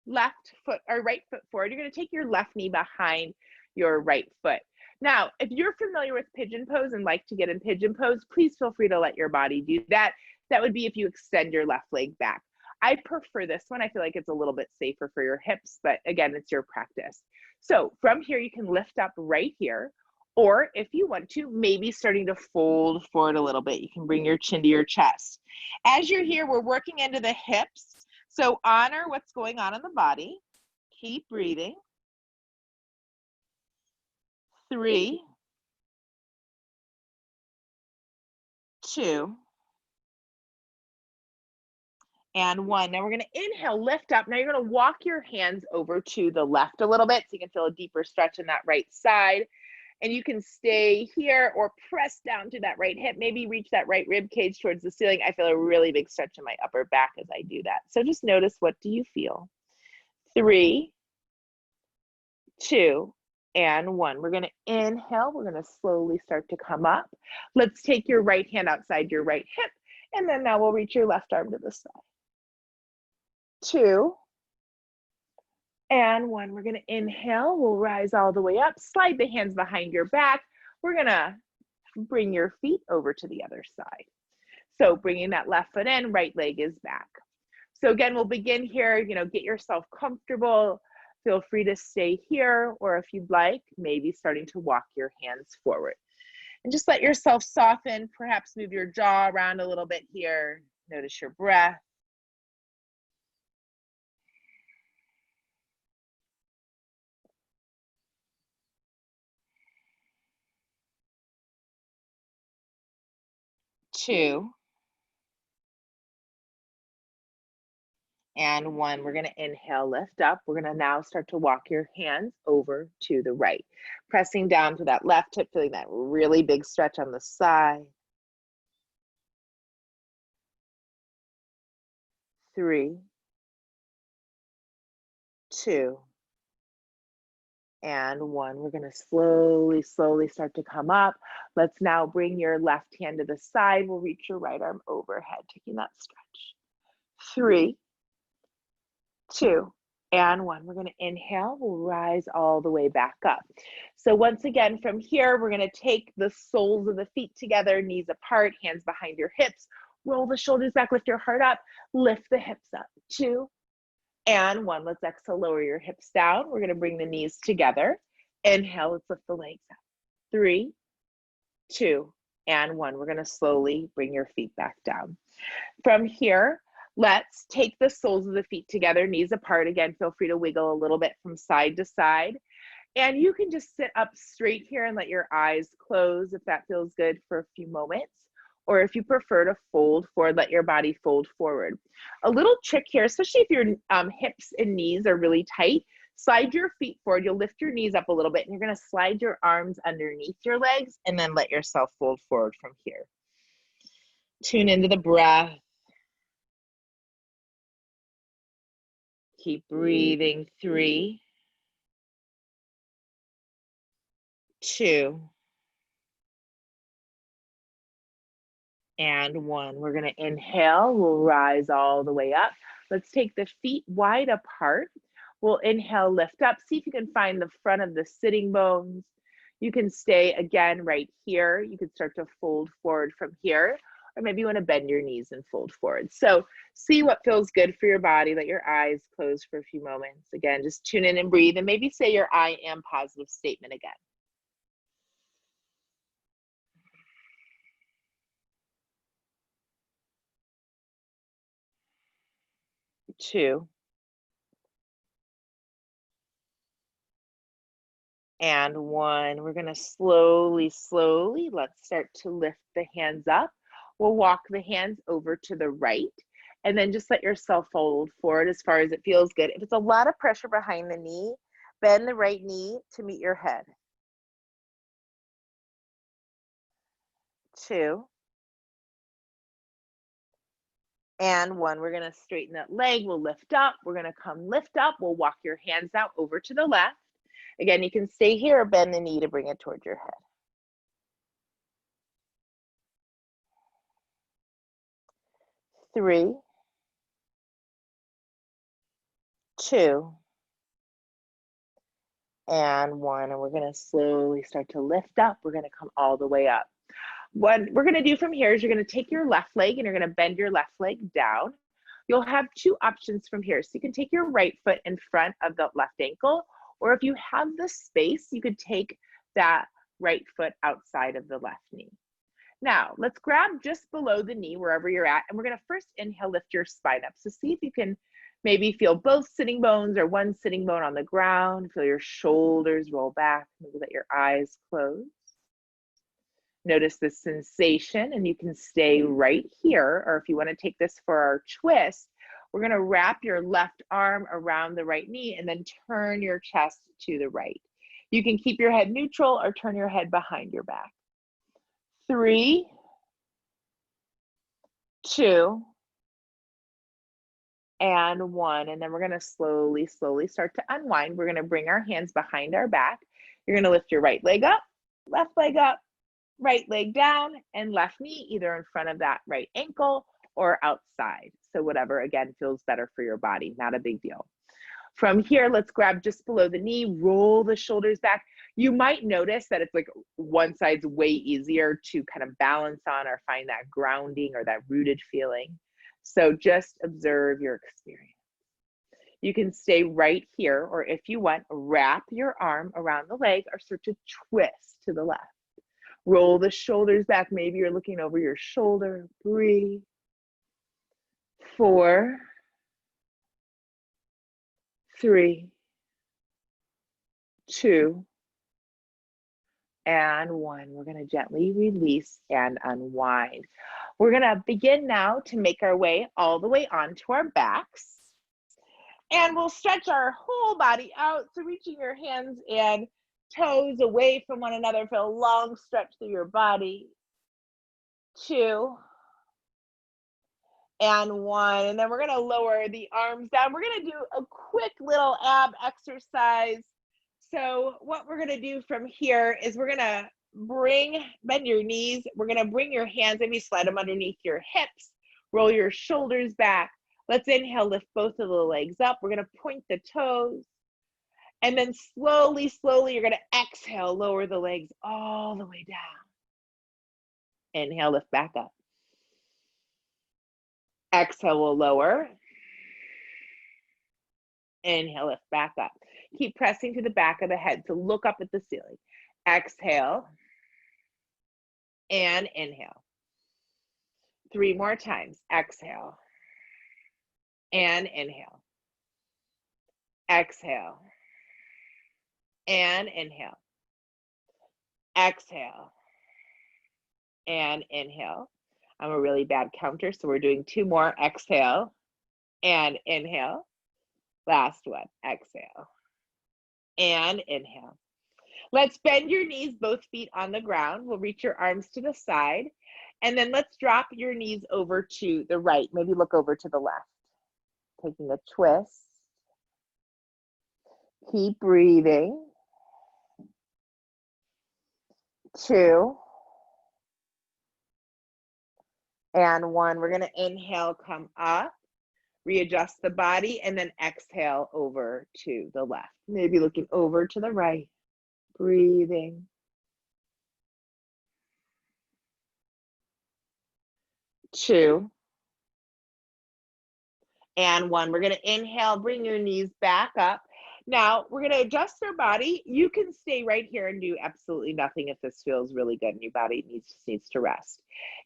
left foot or right foot forward. You're gonna take your left knee behind your right foot. Now, if you're familiar with pigeon pose and like to get in pigeon pose, please feel free to let your body do that. That would be if you extend your left leg back. I prefer this one. I feel like it's a little bit safer for your hips, but again, it's your practice. So from here, you can lift up right here, or if you want to, maybe starting to fold forward a little bit. You can bring your chin to your chest. As you're here, we're working into the hips. So honor what's going on in the body. Keep breathing. 3, 2, and 1. Now we're gonna inhale, lift up. Now you're gonna walk your hands over to the left a little bit so you can feel a deeper stretch in that right side. And you can stay here or press down to that right hip, maybe reach that right rib cage towards the ceiling. I feel a really big stretch in my upper back as I do that. So just notice, what do you feel? 3, 2, and 1. We're gonna inhale, we're gonna slowly start to come up. Let's take your right hand outside your right hip, and then now we'll reach your left arm to the side. 2, and 1. We're gonna inhale, we'll rise all the way up, slide the hands behind your back. We're gonna bring your feet over to the other side. So bringing that left foot in, right leg is back. So again, we'll begin here, get yourself comfortable. Feel free to stay here, or if you'd like, maybe starting to walk your hands forward. And just let yourself soften, perhaps move your jaw around a little bit here. Notice your breath. Two, and 1. We're gonna inhale, lift up. We're gonna now start to walk your hands over to the right. Pressing down to that left hip, feeling that really big stretch on the side. 3, 2, and one. We're going to slowly, slowly start to come up. Let's now bring your left hand to the side. We'll reach your right arm overhead, taking that stretch. 3, 2, and 1. We're going to inhale. We'll rise all the way back up. So once again, from here, we're going to take the soles of the feet together, knees apart, hands behind your hips. Roll the shoulders back, lift your heart up, lift the hips up. 2, and 1. Let's exhale, lower your hips down. We're going to bring the knees together. Inhale, let's lift the legs up. 3, 2, and 1. We're going to slowly bring your feet back down. From here, let's take the soles of the feet together, knees apart. Again, feel free to wiggle a little bit from side to side. And you can just sit up straight here and let your eyes close if that feels good for a few moments. Or if you prefer to fold forward, let your body fold forward. A little trick here, especially if your hips and knees are really tight, slide your feet forward. You'll lift your knees up a little bit, and you're going to slide your arms underneath your legs and then let yourself fold forward from here. Tune into the breath. Keep breathing. 3, 2, and 1. We're going to inhale. We'll rise all the way up. Let's take the feet wide apart. We'll inhale, lift up. See if you can find the front of the sitting bones. You can stay again right here. You can start to fold forward from here, or maybe you want to bend your knees and fold forward. So see what feels good for your body. Let your eyes close for a few moments. Again, just tune in and breathe, and maybe say your I am positive statement again. 2, and 1. We're going to slowly, slowly, let's start to lift the hands up. We'll walk the hands over to the right, and then just let yourself fold forward as far as it feels good. If it's a lot of pressure behind the knee, bend the right knee to meet your head. 2, and 1. We're going to straighten that leg. We'll lift up. We're going to come lift up. We'll walk your hands out over to the left. Again, you can stay here or bend the knee to bring it towards your head. 3, 2, and 1. And we're going to slowly start to lift up. We're going to come all the way up. What we're going to do from here is you're going to take your left leg and you're going to bend your left leg down. You'll have 2 options from here. So you can take your right foot in front of the left ankle, or if you have the space, you could take that right foot outside of the left knee. Now, let's grab just below the knee, wherever you're at, and we're going to first inhale, lift your spine up. So see if you can maybe feel both sitting bones or one sitting bone on the ground. Feel your shoulders roll back. Maybe let your eyes close. Notice the sensation, and you can stay right here, or if you want to take this for our twist, we're going to wrap your left arm around the right knee and then turn your chest to the right. You can keep your head neutral or turn your head behind your back. 3, 2, and 1. And then we're going to slowly, slowly start to unwind. We're going to bring our hands behind our back. You're going to lift your right leg up, left leg up, right leg down, and left knee either in front of that right ankle or outside. So whatever, again, feels better for your body, not a big deal. From here, let's grab just below the knee, roll the shoulders back. You might notice that it's like one side's way easier to kind of balance on or find that grounding or that rooted feeling. So just observe your experience. You can stay right here, or if you want, wrap your arm around the leg or start to twist to the left. Roll the shoulders back. Maybe you're looking over your shoulder. Breathe. 4, 3, 2, and 1. We're going to gently release and unwind. We're going to begin now to make our way all the way onto our backs. And we'll stretch our whole body out. So reaching your hands and toes away from one another. Feel a long stretch through your body. 2, and 1. And then we're going to lower the arms down. We're going to do a quick little ab exercise. So what we're gonna do from here is we're gonna bend your knees. We're gonna bring your hands, maybe slide them underneath your hips, roll your shoulders back. Let's inhale, lift both of the legs up. We're gonna point the toes. And then slowly, slowly, you're gonna exhale, lower the legs all the way down. Inhale, lift back up. Exhale, we'll lower. Inhale, lift back up. Keep pressing to the back of the head to look up at the ceiling. Exhale and inhale. 3 more times. Exhale and inhale. Exhale and inhale. Exhale and inhale. I'm a really bad counter, so we're doing 2 more. Exhale and inhale. Last one. Exhale and inhale. Let's bend your knees, both feet on the ground. We'll reach your arms to the side. And then let's drop your knees over to the right. Maybe look over to the left. Taking a twist. Keep breathing. 2 and 1. We're going to inhale, come up, readjust the body, and then exhale over to the left. Maybe looking over to the right. Breathing. 2 and 1. We're going to inhale, bring your knees back up. Now we're going to adjust our body. You can stay right here and do absolutely nothing if this feels really good and your body needs to rest.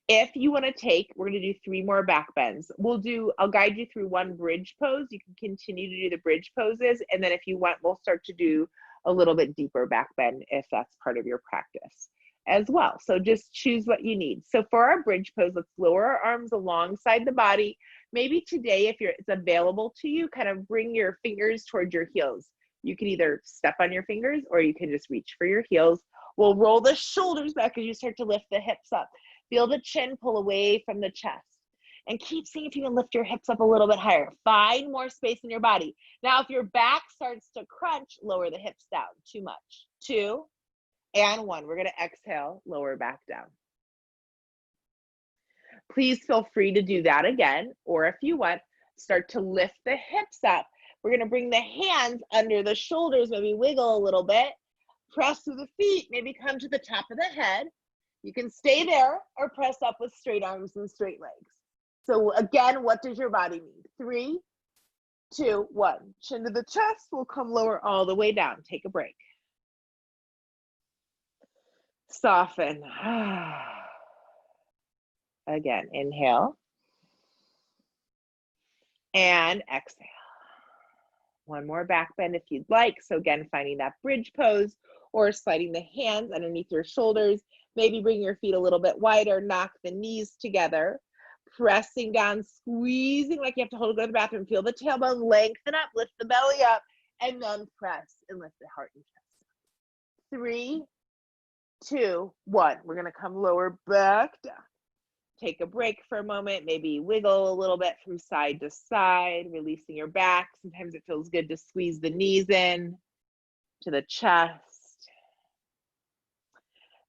If you want to take, we're going to do 3 more back bends. I'll guide you through 1 bridge pose. You can continue to do the bridge poses. And then if you want, we'll start to do a little bit deeper back bend if that's part of your practice as well. So just choose what you need. So for our bridge pose, let's lower our arms alongside the body. Maybe today, if it's available to you, kind of bring your fingers towards your heels. You can either step on your fingers or you can just reach for your heels. We'll roll the shoulders back as you start to lift the hips up. Feel the chin pull away from the chest. And keep seeing if you can lift your hips up a little bit higher. Find more space in your body. Now, if your back starts to crunch, lower the hips down. Too much. 2 and 1. We're going to exhale, lower back down. Please feel free to do that again. Or if you want, start to lift the hips up. We're going to bring the hands under the shoulders, maybe wiggle a little bit. Press through the feet, maybe come to the top of the head. You can stay there or press up with straight arms and straight legs. So again, what does your body need? 3, 2, 1. Chin to the chest. We'll come lower all the way down. Take a break. Soften. Again, inhale. And exhale. 1 more back bend if you'd like. So again, finding that bridge pose or sliding the hands underneath your shoulders. Maybe bring your feet a little bit wider, knock the knees together. Pressing down, squeezing like you have to hold it to the bathroom. Feel the tailbone lengthen up, lift the belly up, and then press and lift the heart and chest. 3, 2, 1. We're going to come lower back down. Take a break for a moment, maybe wiggle a little bit from side to side, releasing your back. Sometimes it feels good to squeeze the knees in to the chest.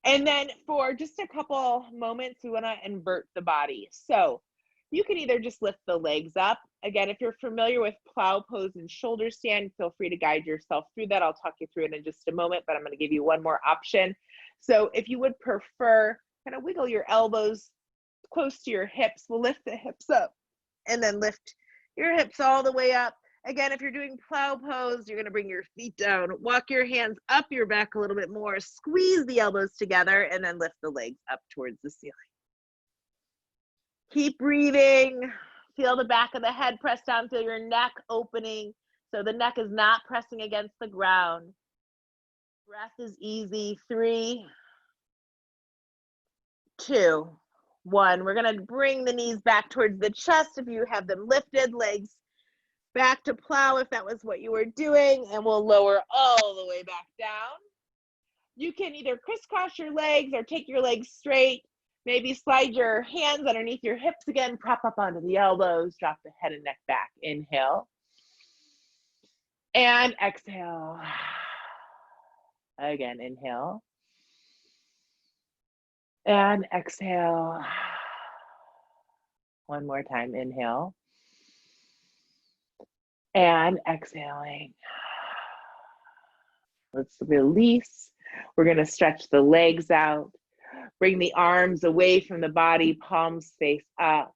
And then for just a couple moments, we want to invert the body. So you can either just lift the legs up. Again, if you're familiar with plow pose and shoulder stand, feel free to guide yourself through that. I'll talk you through it in just a moment, but I'm going to give you 1 more option. So if you would prefer, kind of wiggle your elbows close to your hips. We'll lift the hips up and then lift your hips all the way up. Again, if you're doing plow pose, you're going to bring your feet down, walk your hands up your back a little bit more, squeeze the elbows together, and then lift the legs up towards the ceiling. Keep breathing. Feel the back of the head press down, feel your neck opening. So the neck is not pressing against the ground. Breath is easy. 3, 2, 1. We're going to bring the knees back towards the chest if you have them lifted, legs back to plow if that was what you were doing, and we'll lower all the way back down. You can either crisscross your legs or take your legs straight. Maybe slide your hands underneath your hips again, prop up onto the elbows, drop the head and neck back. Inhale and exhale. Again, inhale. And exhale. One more time, inhale. And exhaling. Let's release. We're going to stretch the legs out. Bring the arms away from the body, palms face up.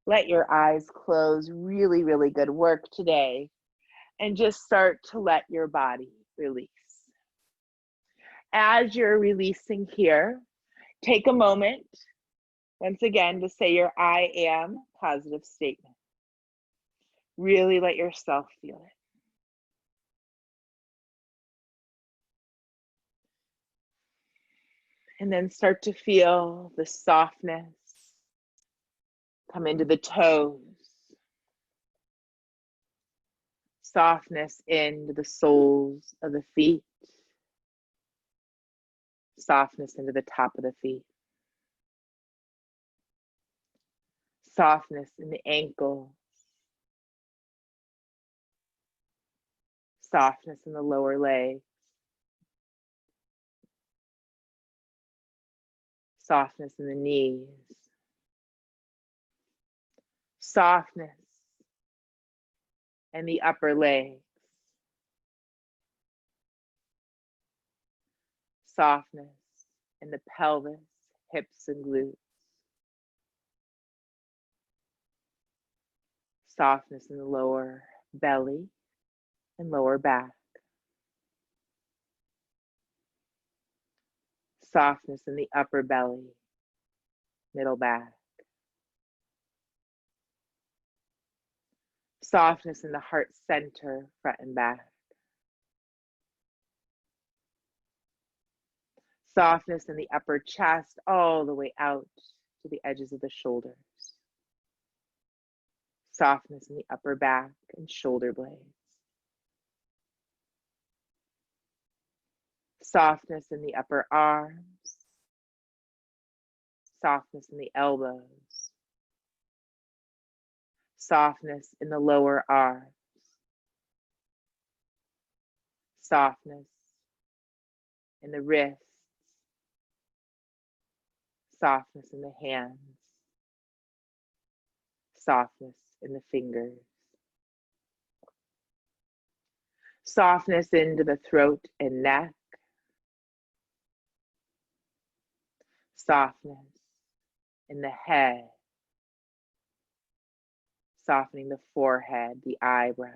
Let your eyes close. Really, really good work today. And just start to let your body release. As you're releasing here, take a moment, once again, to say your I am positive statement. Really let yourself feel it. And then start to feel the softness come into the toes. Softness into the soles of the feet. Softness into the top of the feet. Softness in the ankles. Softness in the lower legs. Softness in the knees. Softness in the upper legs. Softness in the pelvis, hips, and glutes. Softness in the lower belly and lower back. Softness in the upper belly, middle back. Softness in the heart center, front and back. Softness in the upper chest, all the way out to the edges of the shoulders. Softness in the upper back and shoulder blades. Softness in the upper arms. Softness in the elbows. Softness in the lower arms. Softness in the wrists. Softness in the hands. Softness in the fingers. Softness into the throat and neck. Softness in the head. Softening the forehead, the eyebrows,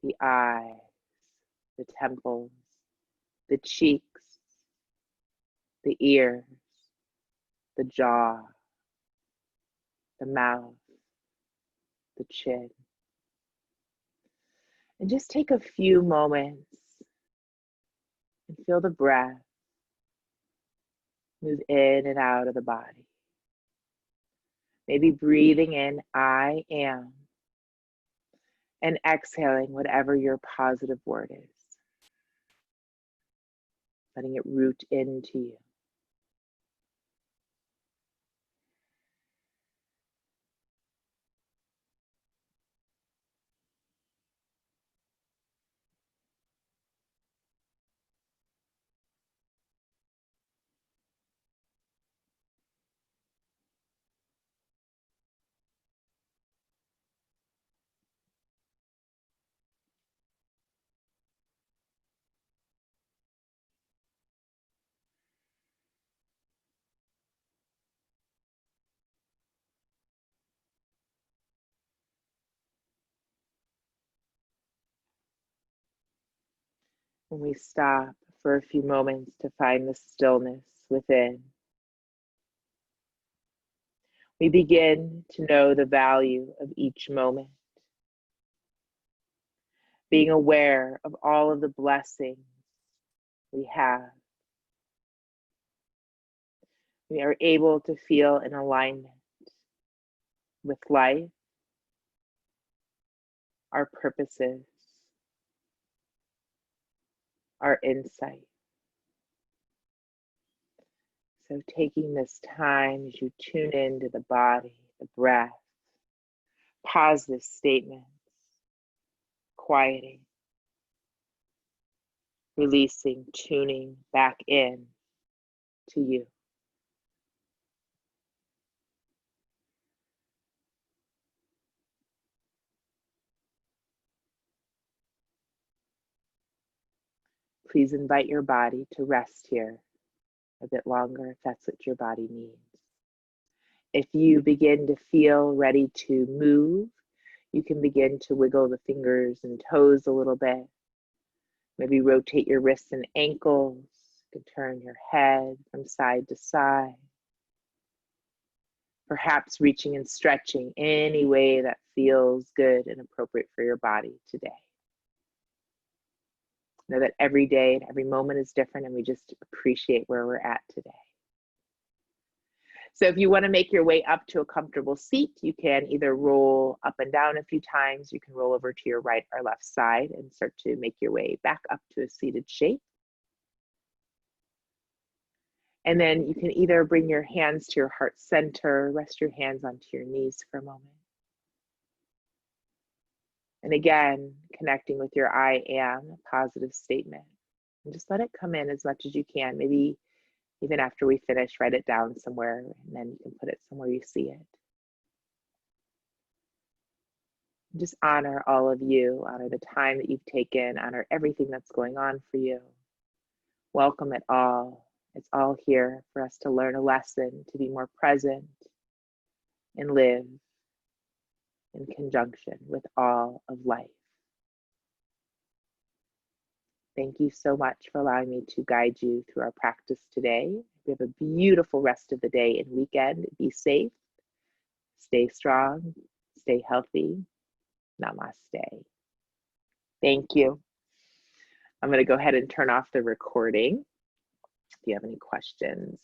the eyes, the temples, the cheeks, the ears, the jaw, the mouth, the chin. And just take a few moments and feel the breath move in and out of the body. Maybe breathing in, I am, and exhaling whatever your positive word is. Letting it root into you. When we stop for a few moments to find the stillness within, we begin to know the value of each moment, being aware of all of the blessings we have. We are able to feel in alignment with life, our purposes, our insight. So taking this time as you tune into the body, the breath, positive statements, quieting. releasing, tuning back in to you. Please invite your body to rest here a bit longer if that's what your body needs. If you begin to feel ready to move, you can begin to wiggle the fingers and toes a little bit. Maybe rotate your wrists and ankles. You can turn your head from side to side. Perhaps reaching and stretching any way that feels good and appropriate for your body today. Know that every day and every moment is different, and we just appreciate where we're at today. So if you want to make your way up to a comfortable seat, you can either roll up and down a few times. You can roll over to your right or left side and start to make your way back up to a seated shape. And then you can either bring your hands to your heart center, rest your hands onto your knees for a moment. And again, connecting with your I am positive statement. And just let it come in as much as you can. Maybe even after we finish, write it down somewhere, and then you can put it somewhere you see it. Just honor all of you, honor the time that you've taken, honor everything that's going on for you. Welcome it all. It's all here for us to learn a lesson, to be more present, and live in conjunction with all of life. Thank you so much for allowing me to guide you through our practice today. We have a beautiful rest of the day and weekend. Be safe, stay strong, stay healthy. Namaste. Thank you. I'm going to go ahead and turn off the recording. If you have any questions.